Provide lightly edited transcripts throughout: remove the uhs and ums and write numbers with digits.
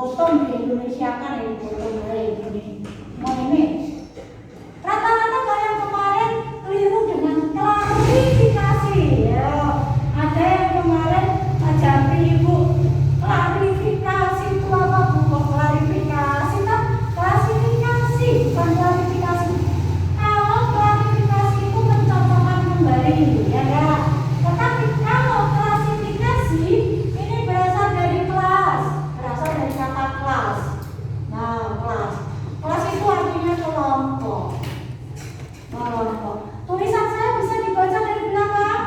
Dipotong di Indonesia kan ya, dipotong dari ini. Mau ini rata-rata kalian kemarin keliru dengan klarifikasi ya. Ada yang kemarin ajarin ibu klarifikasi itu apa bu? Klarifikasi kan klasifikasi bukan klarifikasi. Kalau klarifikasi itu mencocokkan kembali ya enggak. Tetapi kalau klasifikasi ini berasal dari kelas, berasal dari kata kelas. Nah kelas itu artinya kelompok. Tulisan saya bisa dibaca dari belakang?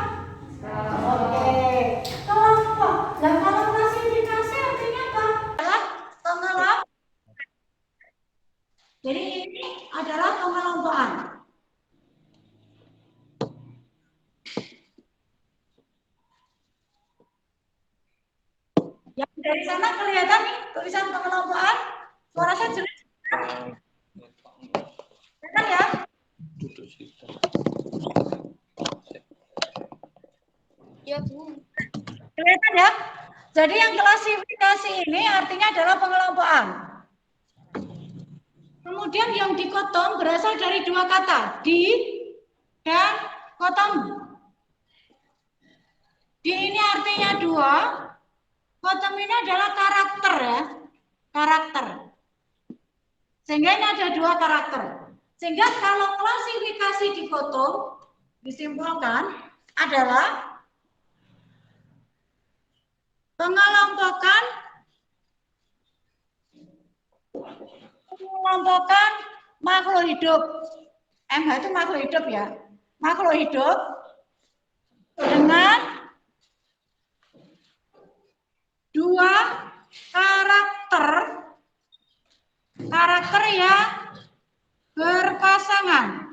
Oke. Kelompok. Nah kalau klasifikasi artinya apa? Pengelompok. Jadi ini adalah pengelompokan. Yang dari sana kelihatan nih tulisan pengelompokan. Suara saya jelas. Kelihatan ya? Ya Bu. Kelihatan ya? Jadi yang klasifikasi ini artinya adalah pengelompokan. Kemudian yang dikotong berasal dari dua kata, di dan kotong. Di ini artinya dua, kotong ini adalah karakter ya, karakter. Sehingga ini ada dua karakter. Sehingga kalau klasifikasi dikotong, disimpulkan adalah pengelompokan makhluk hidup. MH itu makhluk hidup ya. Makhluk hidup dengan dua karakter yang berpasangan.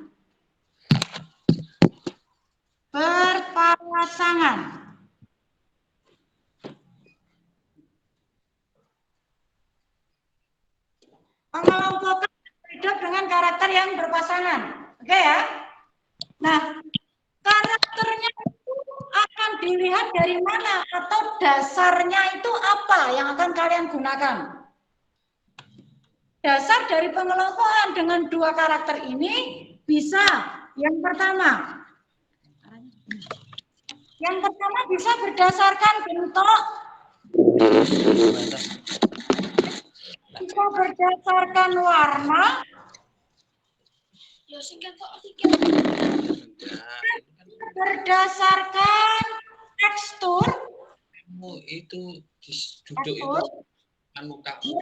Pengelompokan hidup dengan karakter yang berpasangan. Oke ya? Nah, karakternya itu akan dilihat dari mana atau dasarnya itu apa yang akan kalian gunakan. Dasar dari pengelompokan dengan dua karakter ini bisa yang pertama bisa berdasarkan bentuk, bisa berdasarkan warna, berdasarkan tekstur. Itu duduk itu anu kapsul.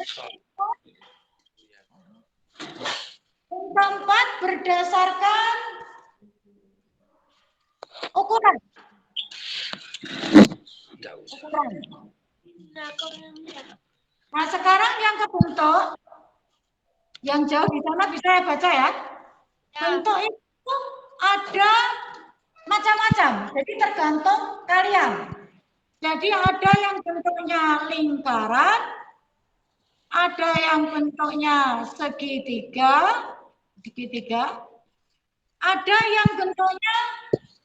Yang keempat berdasarkan ukuran. Nah sekarang yang kebentuk, yang jauh di sana bisa ya baca ya. Bentuk itu ada macam-macam, jadi tergantung kalian. Jadi ada yang bentuknya lingkaran, ada yang bentuknya segitiga, ada yang bentuknya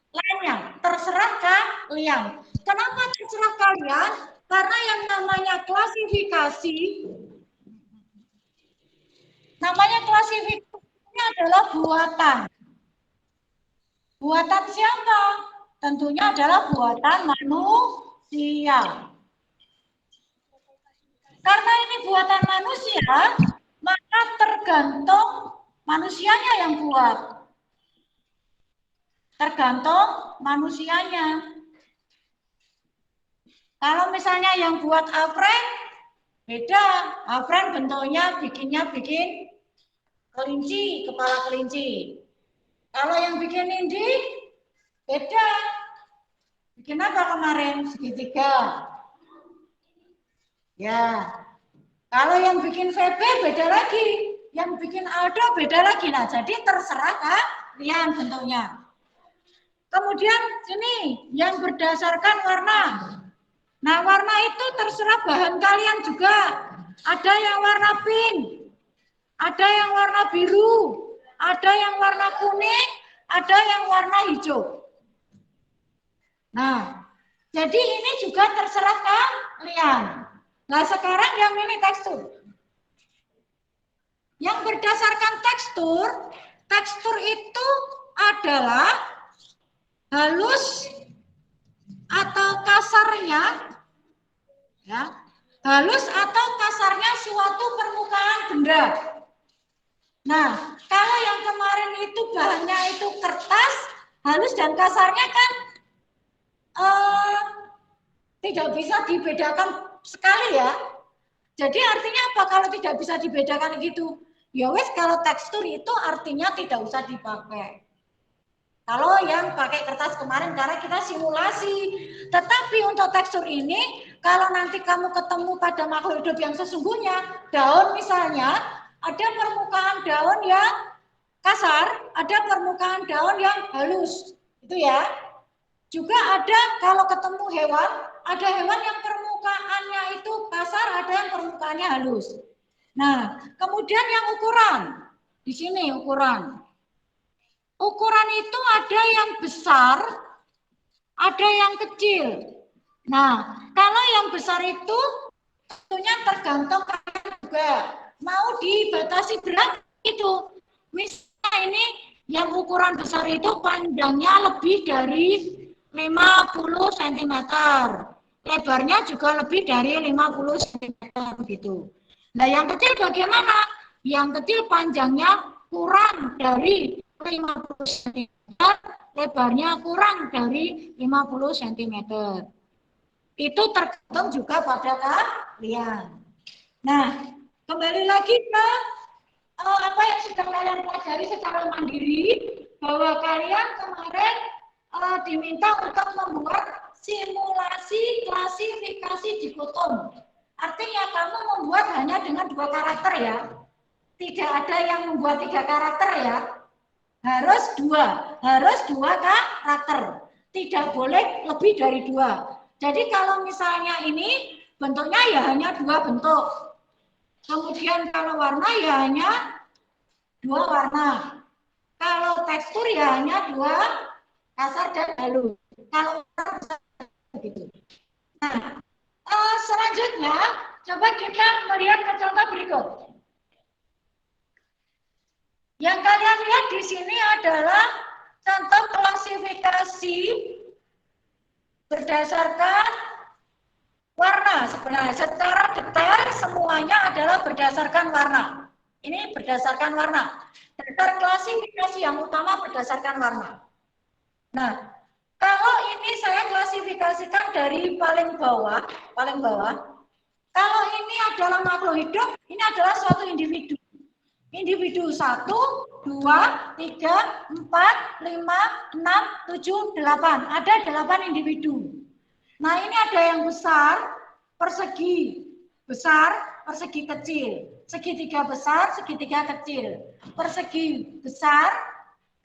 lainnya, terserah kalian. Kenapa terserah kalian? Karena yang namanya klasifikasi adalah buatan. Buatan siapa? Tentunya adalah buatan manusia. Karena ini buatan manusia, maka tergantung manusianya yang buat. Tergantung manusianya. Kalau misalnya yang buat Alfred, beda. Alfred bentuknya bikin kelinci, kepala kelinci. Kalau yang bikin Indi, beda. Bikin apa kemarin? Segitiga. Ya. Kalau yang bikin VB beda lagi. Yang bikin Aldo beda lagi. Nah, jadi terserah kalian bentuknya. Kemudian sini yang berdasarkan warna. Nah, warna itu terserah bahan kalian juga. Ada yang warna pink, ada yang warna biru, ada yang warna kuning, ada yang warna hijau. Nah, jadi ini juga terserah kalian. Nah sekarang yang ini tekstur. Yang berdasarkan tekstur itu adalah halus atau kasarnya, ya, halus atau kasarnya suatu permukaan benda. Nah, kalau yang kemarin itu bahannya itu kertas, halus dan kasarnya kan tidak bisa dibedakan sekali ya. Jadi artinya apa kalau tidak bisa dibedakan gitu? Ya wes kalau tekstur itu artinya tidak usah dipakai. Kalau yang pakai kertas kemarin karena kita simulasi. Tetapi untuk tekstur ini, kalau nanti kamu ketemu pada makhluk hidup yang sesungguhnya, daun misalnya, ada permukaan daun yang kasar, ada permukaan daun yang halus. Itu ya. Juga ada kalau ketemu hewan, ada hewan yang permukaannya itu kasar, ada yang permukaannya halus. Nah, kemudian yang ukuran. Di sini ukuran. Ukuran itu ada yang besar, ada yang kecil. Nah, kalau yang besar itu tentunya tergantung juga mau dibatasi berapa itu. Misalnya ini yang ukuran besar itu panjangnya lebih dari 50 cm. Lebarnya juga lebih dari 50 cm begitu. Nah, yang kecil bagaimana? Yang kecil panjangnya kurang dari 50 cm, lebarnya kurang dari 50 cm. Itu tergantung juga pada kalian. Nah, kembali lagi ke apa yang sudah kalian pelajari secara mandiri, bahwa kalian kemarin diminta untuk membuat simulasi klasifikasi dikotom. Artinya kamu membuat hanya dengan 2 karakter ya. Tidak ada yang membuat 3 karakter ya. Harus 2 karakter. Tidak boleh lebih dari 2. Jadi kalau misalnya ini bentuknya ya hanya 2 bentuk. Kemudian kalau warna ya hanya 2 warna. Kalau tekstur ya hanya 2, kasar dan halus. Kalau begitu. Nah, selanjutnya coba kita melihat ke contoh berikut. Yang kalian lihat di sini adalah contoh klasifikasi berdasarkan warna. Sebenarnya secara detail semuanya adalah berdasarkan warna. Ini berdasarkan warna. Dasar klasifikasi yang utama berdasarkan warna. Nah, kalau ini saya klasifikasikan dari paling bawah. Kalau ini adalah makhluk hidup, ini adalah suatu individu. Individu 1, 2, 3, 4, 5, 6, 7, 8. Ada 8 individu. Nah, ini ada yang besar, persegi besar, persegi kecil. Segitiga besar, segitiga kecil. Persegi besar,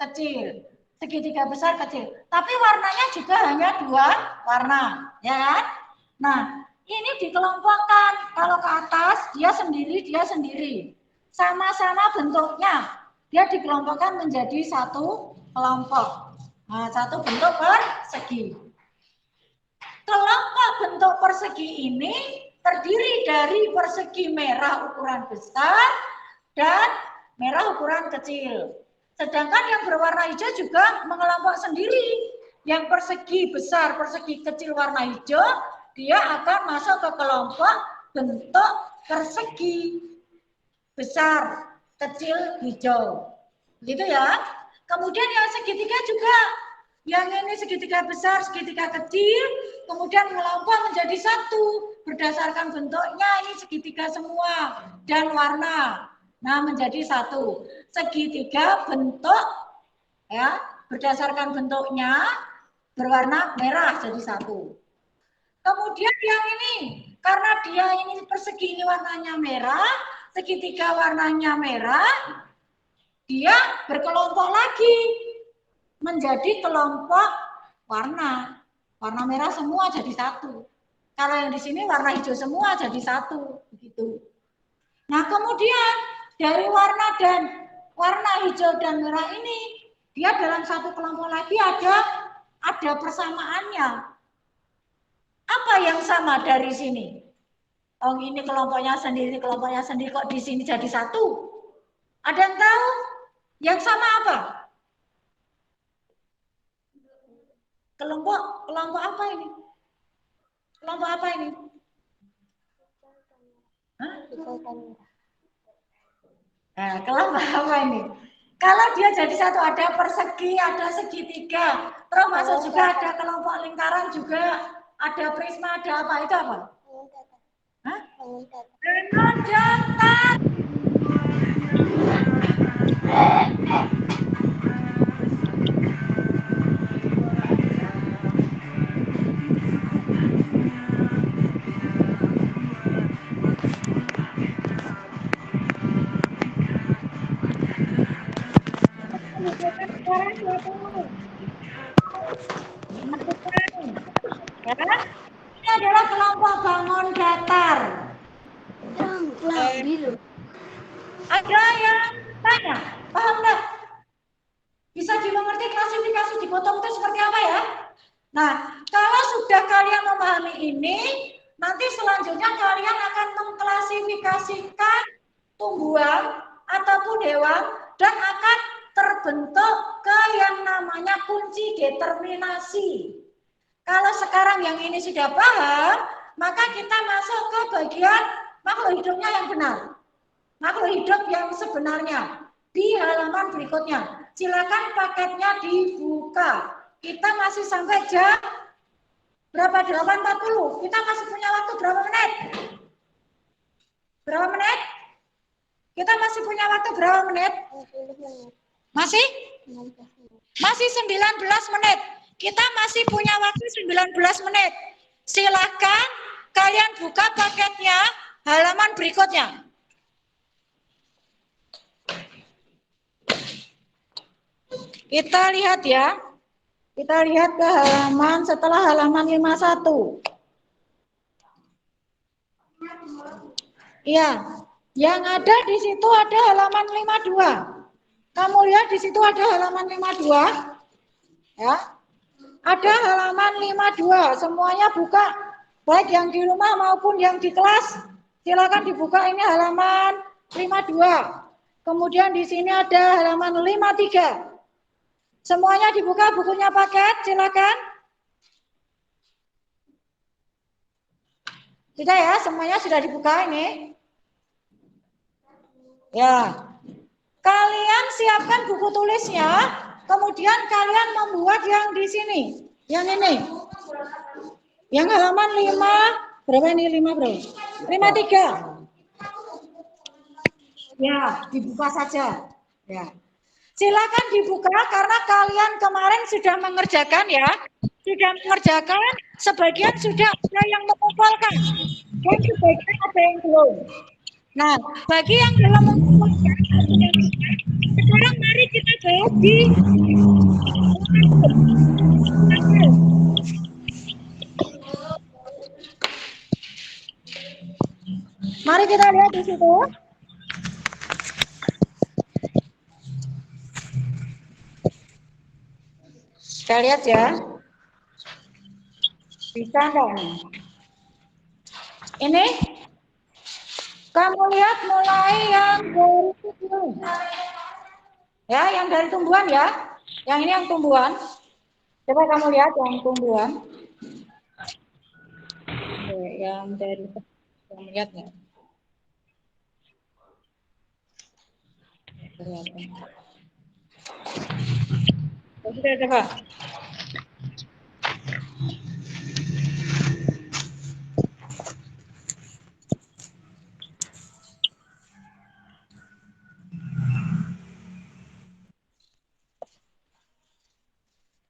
kecil. Segitiga besar, kecil. Tapi warnanya juga hanya 2 warna, ya kan? Nah, ini dikelompokkan. Kalau ke atas, dia sendiri. Sama-sama bentuknya, dia dikelompokkan menjadi 1 kelompok. Nah, 1 bentuk persegi. Kelompok bentuk persegi ini terdiri dari persegi merah ukuran besar dan merah ukuran kecil. Sedangkan yang berwarna hijau juga mengelompok sendiri. Yang persegi besar, persegi kecil warna hijau, dia akan masuk ke kelompok bentuk persegi besar, kecil, hijau. Gitu ya. Kemudian yang segitiga juga. Yang ini segitiga besar, segitiga kecil, kemudian mengelompok menjadi 1. Berdasarkan bentuknya ini segitiga semua dan warna. Nah, menjadi 1. Segitiga bentuk ya, berdasarkan bentuknya berwarna merah jadi 1. Kemudian yang ini karena dia ini persegi ini warnanya merah, segitiga warnanya merah, dia berkelompok lagi menjadi kelompok warna. Warna merah semua jadi 1. Kalau yang di sini warna hijau semua jadi 1, begitu. Nah, kemudian dari warna hijau dan merah ini, dia dalam 1 kelompok lagi ada persamaannya. Apa yang sama dari sini? Oh ini kelompoknya sendiri kok di sini jadi satu. Ada yang tahu? Yang sama apa? Kelompok apa ini? Kelompok apa ini? Hah? Nah, kelompok apa ini? Kalau dia jadi satu, ada persegi, ada segitiga, termasuk juga ada kelompok lingkaran juga, ada prisma, ada apa? Itu apa? Hah? Bangun datar. Ini adalah kelompok bangun datar. Ada yang tanya, paham nggak? Bisa dimengerti klasifikasi dikotom itu seperti apa ya? Nah, kalau sudah kalian memahami ini, nanti selanjutnya kalian akan mengklasifikasikan tumbuhan ataupun hewan dan akan terbentuk ke yang namanya kunci determinasi. Kalau sekarang yang ini sudah paham, maka kita masuk ke bagian makhluk hidupnya yang benar. Makhluk hidup yang sebenarnya di halaman berikutnya. Silakan paketnya dibuka. Kita masih sampai jam berapa? 8.40. Kita masih punya waktu berapa menit? Berapa menit? Kita masih punya waktu berapa menit? Masih? Masih 19 menit. Kita masih punya waktu 19 menit. Silakan kalian buka paketnya halaman berikutnya. Kita lihat ya. Kita lihat ke halaman setelah halaman 51. Iya, yang ada di situ ada halaman 52. Kamu lihat di situ ada halaman 52. Ya. Ada halaman 52, semuanya buka. Baik yang di rumah maupun yang di kelas. Silakan dibuka, ini halaman 52. Kemudian di sini ada halaman 53. Semuanya dibuka bukunya paket, silakan. Sudah ya, semuanya sudah dibuka ini. Ya. Kalian siapkan buku tulisnya, kemudian kalian membuat yang di sini. Yang ini. Yang halaman 5, berapa ini 5 bro? 53. Ya, dibuka saja. Ya. Silakan dibuka karena kalian kemarin sudah mengerjakan ya. Sudah mengerjakan, sebagian sudah ada yang mengumpulkan. Dan sebagian ada yang belum. Nah, bagi yang belum mengumpulkan, sekarang mari kita bahas di mari kita lihat di situ. Kita lihat ya. Bisa enggak nih? Ini kamu lihat mulai yang dari tumbuhan. Ya, yang dari tumbuhan ya. Yang ini yang tumbuhan. Coba kamu lihat yang tumbuhan. Oke, yang dari kamu lihat ya. Sudah coba.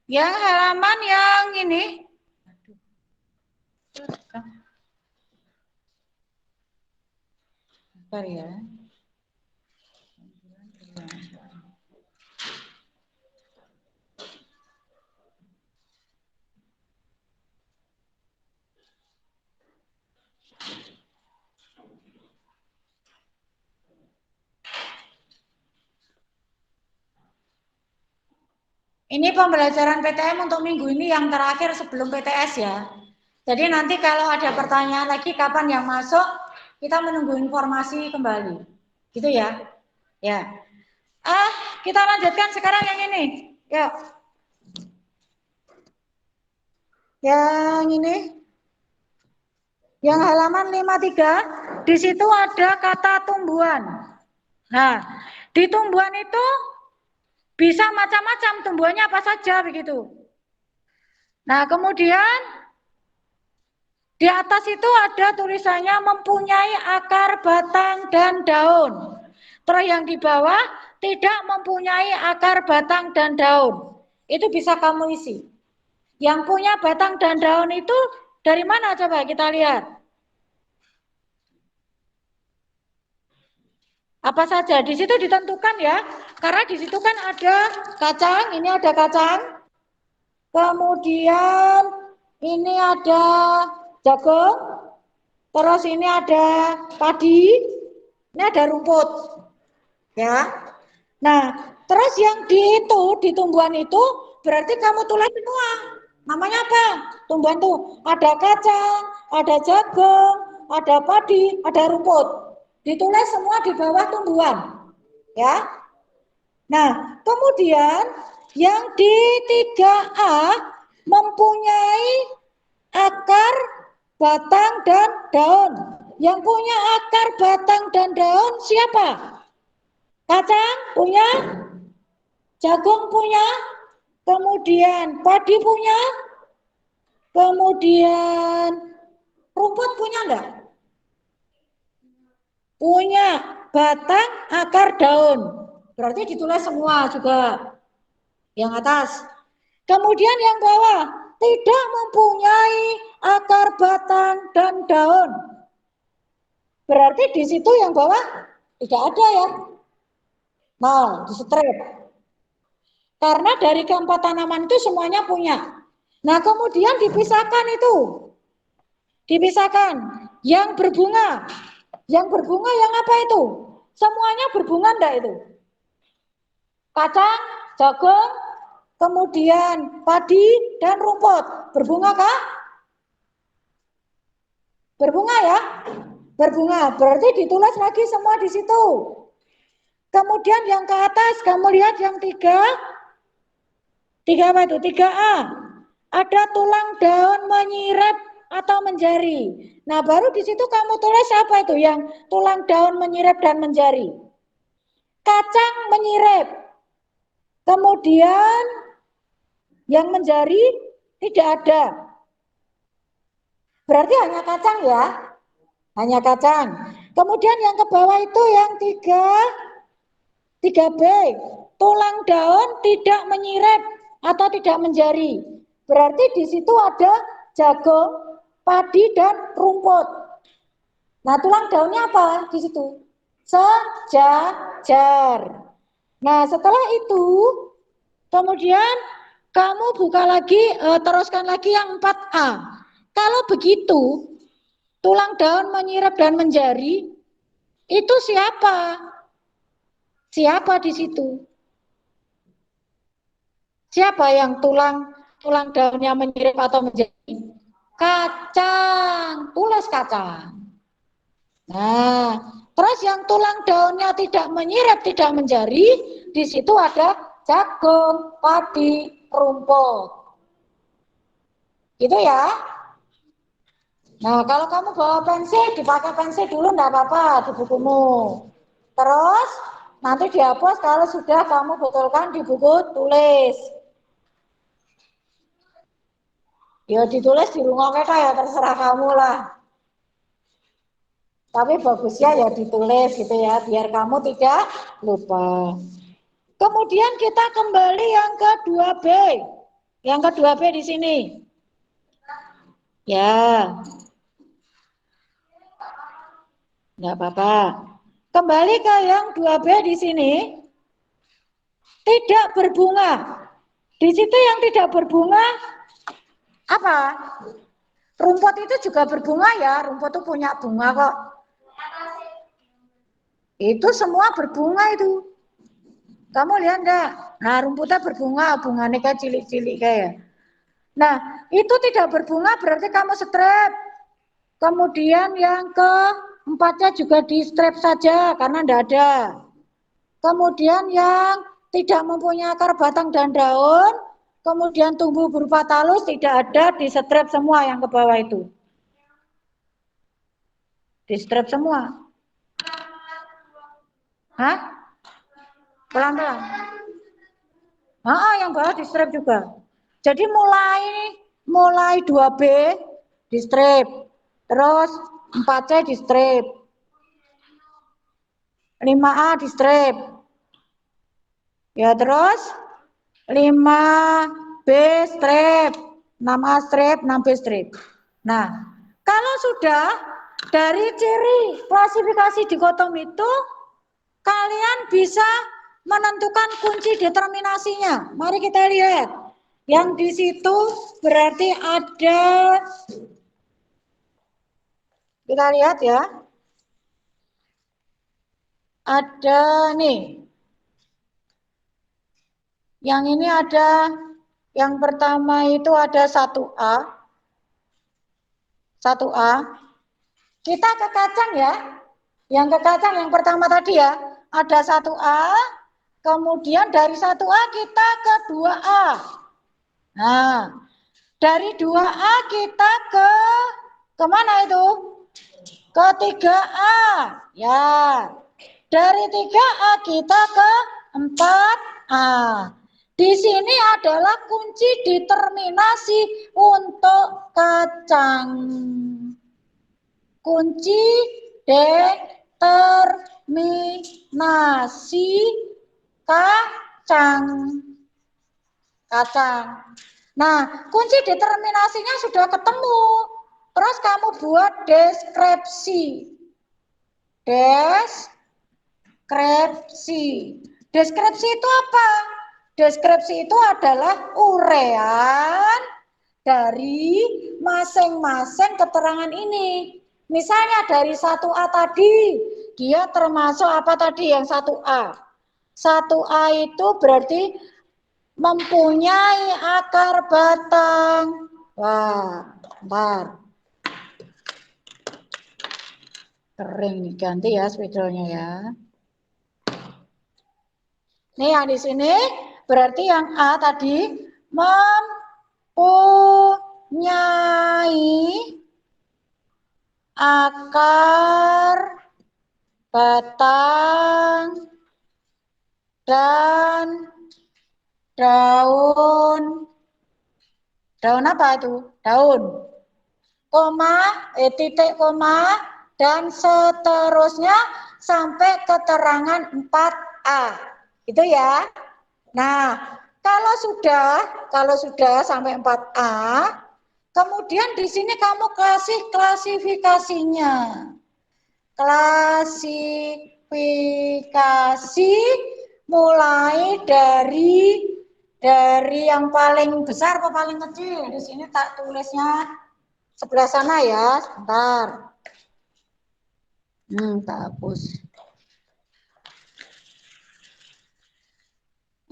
Yang halaman yang ini. Bentar ya. Ini pembelajaran PTM untuk minggu ini yang terakhir sebelum PTS ya. Jadi nanti kalau ada pertanyaan lagi kapan yang masuk, kita menunggu informasi kembali. Gitu ya. Ya. Kita lanjutkan sekarang yang ini. Yuk. Yang ini. Yang halaman 53, di situ ada kata tumbuhan. Nah, di tumbuhan itu bisa macam-macam, tumbuhannya apa saja begitu. Nah, kemudian di atas itu ada tulisannya mempunyai akar, batang, dan daun. Terus yang di bawah tidak mempunyai akar, batang, dan daun. Itu bisa kamu isi. Yang punya batang dan daun itu dari mana coba kita lihat? Apa saja? Di situ ditentukan ya. Karena di situ kan ada kacang, ini ada kacang. Kemudian ini ada jagung. Terus ini ada padi. Ini ada rumput. Ya. Nah, terus yang di tumbuhan itu berarti kamu tulis semua. Namanya apa? Tumbuhan tuh ada kacang, ada jagung, ada padi, ada rumput. Ditulis semua di bawah tumbuhan. Ya. Nah, kemudian yang di 3A mempunyai akar, batang, dan daun. Yang punya akar, batang, dan daun siapa? Kacang punya, jagung punya, kemudian padi punya, kemudian rumput punya enggak? Punya batang, akar, daun. Berarti ditulis semua juga. Yang atas. Kemudian yang bawah tidak mempunyai akar, batang, dan daun. Berarti di situ yang bawah tidak ada ya. Nol, di strip. Karena dari keempat tanaman itu semuanya punya. Nah, kemudian dipisahkan itu. Dipisahkan. Yang berbunga. Yang berbunga yang apa itu? Semuanya berbunga enggak itu? Kacang, jagung, kemudian padi dan rumput. Berbunga kah? Berbunga ya? Berbunga. Berarti ditulis lagi semua di situ. Kemudian yang ke atas kamu lihat yang 3 apa itu? 3A. Ada tulang daun menyirip atau menjari. Nah, baru di situ kamu tulis apa itu yang tulang daun menyirip dan menjari. Kacang menyirip. Kemudian yang menjari tidak ada. Berarti hanya kacang ya. Hanya kacang. Kemudian yang ke bawah itu yang 3B. Tulang daun tidak menyirip atau tidak menjari. Berarti di situ ada jagung, padi, dan rumput. Nah, tulang daunnya apa di situ? Sejajar. Nah, setelah itu, kemudian kamu buka lagi, teruskan lagi yang 4A. Kalau begitu, tulang daun menyirip dan menjari, itu siapa? Siapa di situ? Siapa yang tulang daunnya menyirip atau menjari? Kacang, tulis kacang. Nah, terus yang tulang daunnya tidak menyirip, tidak menjari, di situ ada jagung, padi, rumput. Gitu ya. Nah, kalau kamu bawa pensil, dipakai pensil dulu enggak apa-apa di bukumu. Terus nanti dihapus kalau sudah kamu betulkan di buku tulis. Ya ditulis di rumah kita ya, terserah kamu lah. Tapi bagusnya ya ditulis gitu ya, biar kamu tidak lupa. Kemudian kita kembali yang ke 2B. Yang ke 2B di sini. Ya. Enggak apa-apa. Kembali ke yang 2B di sini. Tidak berbunga. Di situ yang tidak berbunga apa? Rumput itu juga berbunga ya, rumput itu punya bunga kok. Itu semua berbunga itu. Kamu lihat enggak? Nah, rumputnya berbunga, bunganya kayak cilik-cilik kayak. Nah, itu tidak berbunga berarti kamu strip. Kemudian yang ke 4-nya juga di strip saja karena tidak ada. Kemudian yang tidak mempunyai akar, batang, dan daun, kemudian tumbuh berupa talus, tidak ada, di strip semua yang ke bawah itu. Di strip semua. Hah? Pelan-pelan. Yang bawah di strip juga. Jadi mulai 2B di strip, terus 4C di strip, 5A di strip, ya terus 5B strip, 6A strip, 6B strip. Nah, kalau sudah dari ciri klasifikasi dikotom itu, kalian bisa menentukan kunci determinasinya. Mari kita lihat. Yang di situ berarti ada, kita lihat ya. Ada nih. Yang ini ada, yang pertama itu ada 1A. 1A. Kita ke kacang ya. Yang ke kacang yang pertama tadi ya. Ada 1A. Kemudian dari 1A kita ke 2A. Nah, dari 2A kita ke kemana itu? Ke 3A. Ya. Dari 3A kita ke 4A. Di sini adalah kunci determinasi untuk kacang. Kunci determinasi kacang. Nah, kunci determinasinya sudah ketemu. Terus kamu buat deskripsi. Deskripsi itu apa? Deskripsi itu adalah urean dari masing-masing keterangan ini. Misalnya dari 1A tadi, dia termasuk apa tadi yang 1A? 1A itu berarti mempunyai akar batang. Wah, bentar. Kering nih, ganti ya spidolnya ya. Nih yang di sini berarti yang A tadi mempunyai akar batang dan daun. Daun apa itu? Daun. Titik koma dan seterusnya sampai keterangan 4A. Itu ya. Nah, kalau sudah sampai 4A, kemudian di sini kamu kasih klasifikasinya. Klasifikasi mulai dari yang paling besar ke paling kecil. Di sini tak tulisnya sebelah sana ya, sebentar. Tak hapus.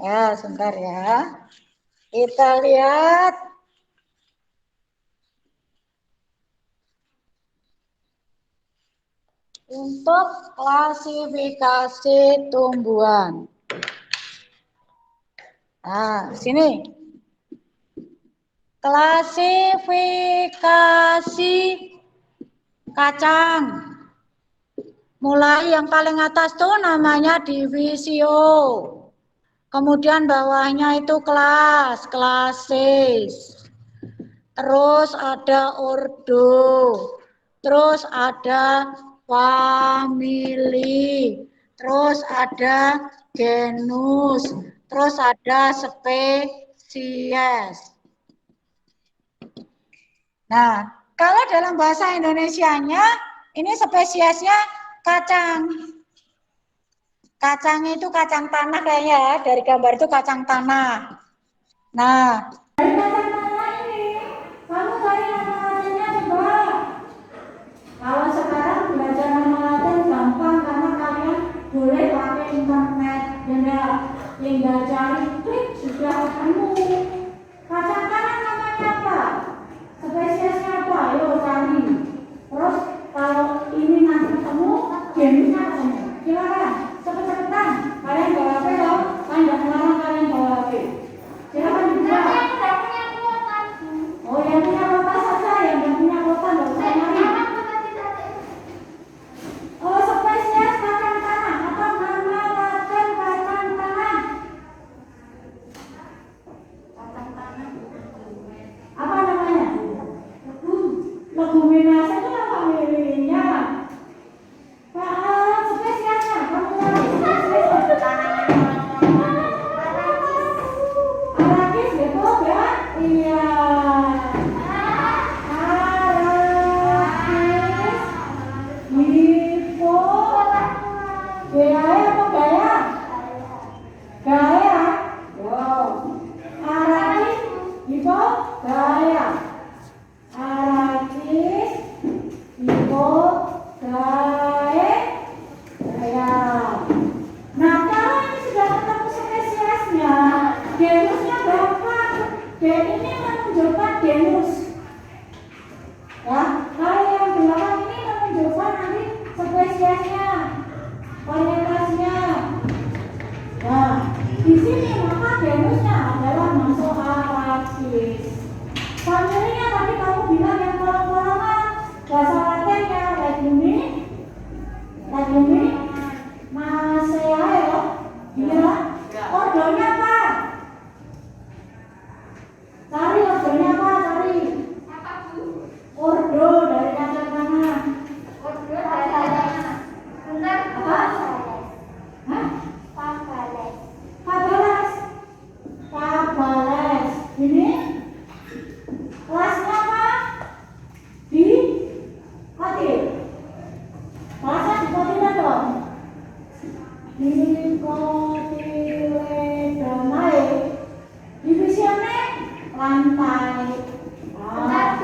Ya, sebentar ya. Kita lihat. Untuk klasifikasi tumbuhan. Nah, sini. Klasifikasi kacang. Mulai yang paling atas tuh namanya divisio. Kemudian bawahnya itu klasis. Terus ada ordo. Terus ada famili. Terus ada genus. Terus ada spesies. Nah, kalau dalam bahasa Indonesianya, ini spesiesnya kacang. Kacang itu kacang tanah kayaknya ya, dari gambar itu kacang tanah. Nah, dari kacang tanah ini, kamu cari nama latinnya coba. Kalau sekarang belajar nama Latin gampang karena kalian boleh pakai internet, tinggal cari klik sudah ketemu. Kacang tanah namanya apa? Spesiesnya apa? Ayo cari. Terus kalau ini nanti Dikotiledonai. Divisinya lantai. Ah,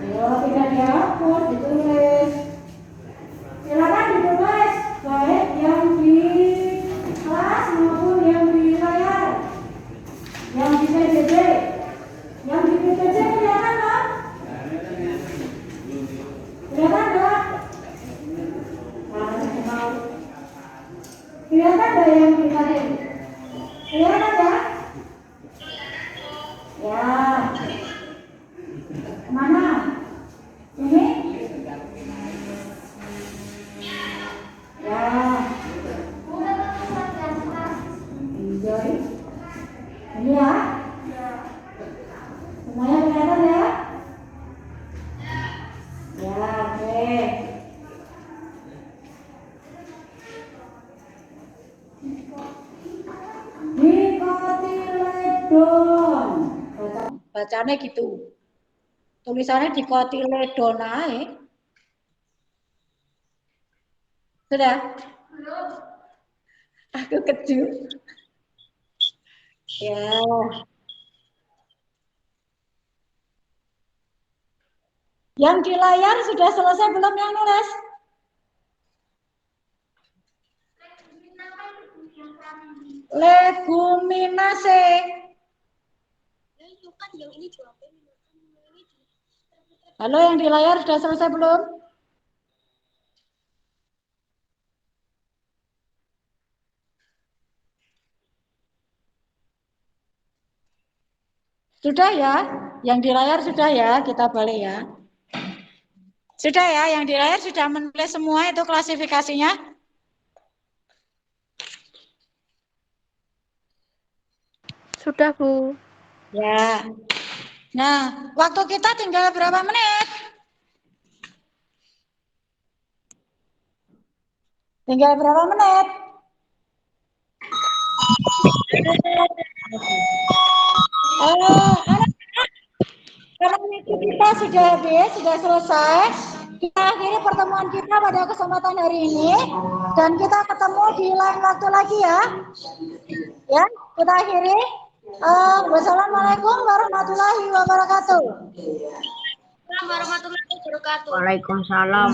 ya tidak dihapus, ditulis. Silakan ditulis baik yang di kelas maupun yang di layar, yang di PJJ. Yang di PJJ kelihatan dong? Kelihatan dong? Kelihatan nggak yang di tadi? Kelihatan ya? Ya. Mana? Ini? Ya. Enjoy. Ini ya? Semuanya kelihatan ya? Ya, oke. Dikotiledon. Bacanya gitu. Tulisannya dikotiledonai. Sudah? Aku kejut. Ya. Yang di layar sudah selesai belum yang nulis? Leguminase. Halo, yang di layar sudah selesai belum? Sudah ya? Yang di layar sudah ya? Kita balik ya. Sudah ya? Yang di layar sudah menulis semua itu klasifikasinya? Sudah, Bu. Ya. Nah, waktu kita tinggal berapa menit? Tinggal berapa menit? Anak-anak, karena itu kita sudah habis, sudah selesai. Kita akhiri pertemuan kita pada kesempatan hari ini dan kita ketemu di lain waktu lagi ya. Ya, kita akhiri. Wassalamualaikum warahmatullahi wabarakatuh. Assalamualaikum warahmatullahi wabarakatuh. Waalaikumsalam.